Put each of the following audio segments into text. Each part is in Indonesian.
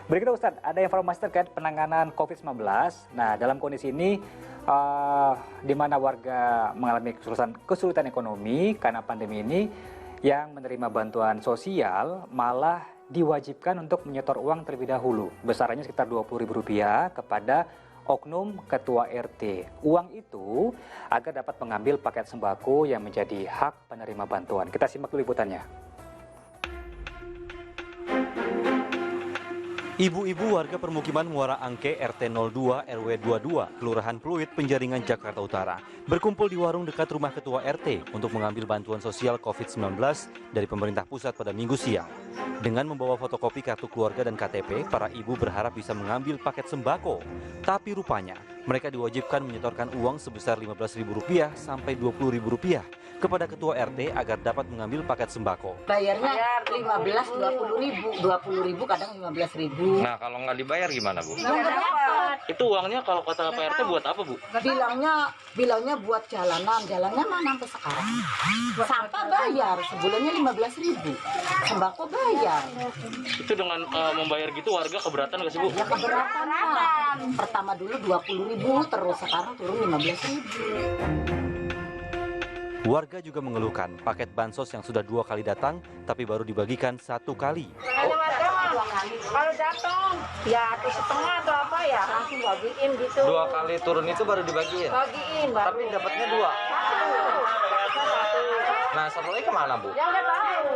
Berikutnya Ustadz, ada informasi terkait penanganan COVID-19. Nah, dalam kondisi ini, di mana warga mengalami kesulitan ekonomi karena pandemi ini, yang menerima bantuan sosial malah diwajibkan untuk menyetor uang terlebih dahulu. Besarannya sekitar Rp20.000 kepada oknum ketua RT. Uang itu agar dapat mengambil paket sembako yang menjadi hak penerima bantuan. Kita simak dulu liputannya. Ibu-ibu warga permukiman Muara Angke RT 02 RW 22 Kelurahan Pluit Penjaringan Jakarta Utara berkumpul di warung dekat rumah ketua RT untuk mengambil bantuan sosial COVID-19 dari pemerintah pusat pada Minggu siang. Dengan membawa fotokopi kartu keluarga dan KTP, para ibu berharap bisa mengambil paket sembako. Tapi rupanya mereka diwajibkan menyetorkan uang sebesar Rp15.000 sampai Rp20.000 kepada ketua RT agar dapat mengambil paket sembako. Bayarnya 15, 20.000, 20.000 kadang 15.000. Nah, kalau nggak dibayar gimana, Bu? Nggak dapat. Itu uangnya kalau kata Pak RT buat apa, Bu? Bilangnya buat jalanan mana sampai sekarang. Sampah bayar, sebulannya 15.000. Sembako bayar. Itu dengan membayar gitu warga keberatan nggak sih, Bu? Ya keberatan lah. Pertama dulu 20.000, terus sekarang turun 15.000. Warga juga mengeluhkan paket bansos yang sudah 2 kali datang tapi baru dibagikan 1 kali. Ada warga mah, kalau datang ya atau setengah atau apa ya langsung bagiin gitu. 2 kali turun itu baru dibagiin? Bagiin baru. Tapi dapatnya 2? Satu. Nah, satu lagi kemana, Bu? Ya nggak tahu.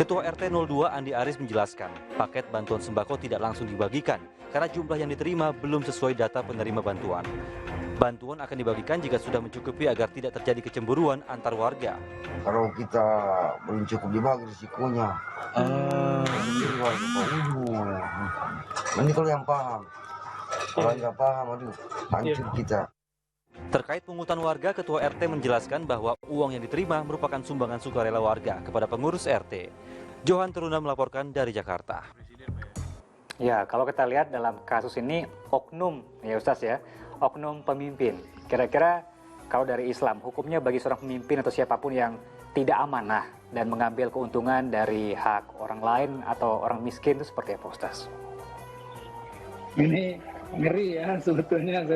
Ketua RT 02 Andi Aris menjelaskan, paket bantuan sembako tidak langsung dibagikan karena jumlah yang diterima belum sesuai data penerima bantuan. Bantuan akan dibagikan jika sudah mencukupi agar tidak terjadi kecemburuan antar warga. Kalau kita belum cukup dibagi risikonya. Jadi warga ini kalau yang paham. Kalau nggak paham, aduh, hancur kita. Terkait pungutan warga, Ketua RT menjelaskan bahwa uang yang diterima merupakan sumbangan sukarela warga kepada pengurus RT. Johan Teruna melaporkan dari Jakarta. Ya, kalau kita lihat dalam kasus ini, oknum, ya Ustaz ya, oknum pemimpin. Kira-kira kalau dari Islam, hukumnya bagi seorang pemimpin atau siapapun yang tidak amanah dan mengambil keuntungan dari hak orang lain atau orang miskin itu seperti apa Ustaz? Ini ngeri ya sebetulnya.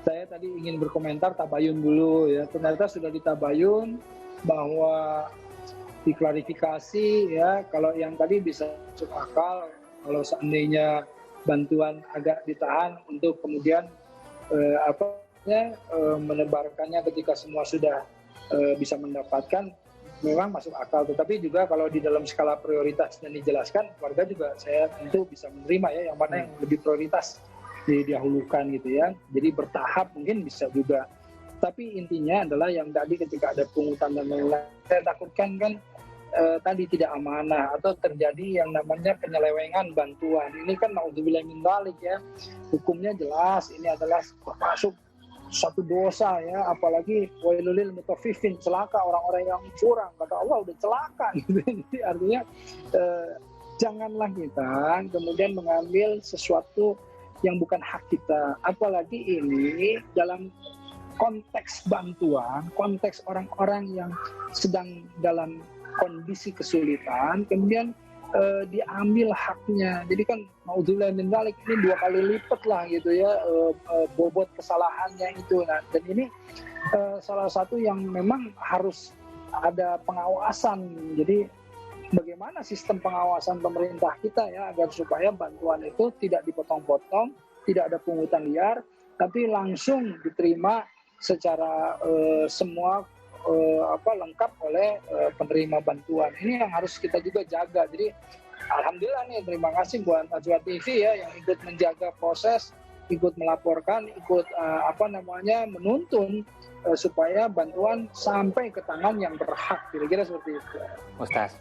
Saya tadi ingin berkomentar tabayun dulu ya. Ternyata sudah ditabayun bahwa diklarifikasi ya, kalau yang tadi bisa masuk akal kalau seandainya bantuan agak ditahan untuk kemudian menebarkannya ketika semua sudah bisa mendapatkan, memang masuk akal. Tetapi juga kalau di dalam skala prioritas dan dijelaskan, warga juga saya tentu bisa menerima ya yang mana yang lebih prioritas didahulukan gitu ya. Jadi bertahap mungkin bisa juga. Tapi intinya adalah yang tadi ketika ada pungutan dan lain-lain, saya takutkan kan tadi tidak amanah atau terjadi yang namanya penyelewengan bantuan. Ini kan naudzubillah min dzalik ya. Hukumnya jelas, ini adalah termasuk satu dosa ya, apalagi wailul lil mutaffifin, celaka orang-orang yang curang. Kata Allah udah celaka gitu. Jadi artinya janganlah kita kemudian mengambil sesuatu yang bukan hak kita. Apalagi ini dalam konteks bantuan, konteks orang-orang yang sedang dalam kondisi kesulitan, kemudian diambil haknya. Jadi kan naudzubillah min dzalik, ini 2 kali lipat lah gitu ya bobot kesalahannya itu. Nah, dan ini salah satu yang memang harus ada pengawasan. Jadi bagaimana sistem pengawasan pemerintah kita ya agar supaya bantuan itu tidak dipotong-potong, tidak ada pungutan liar, tapi langsung diterima secara semua lengkap oleh penerima bantuan. Ini yang harus kita juga jaga. Jadi alhamdulillah nih, terima kasih buat Najwa TV ya yang ikut menjaga proses, ikut melaporkan, ikut menuntun supaya bantuan sampai ke tangan yang berhak. Kira-kira seperti itu. Ustaz.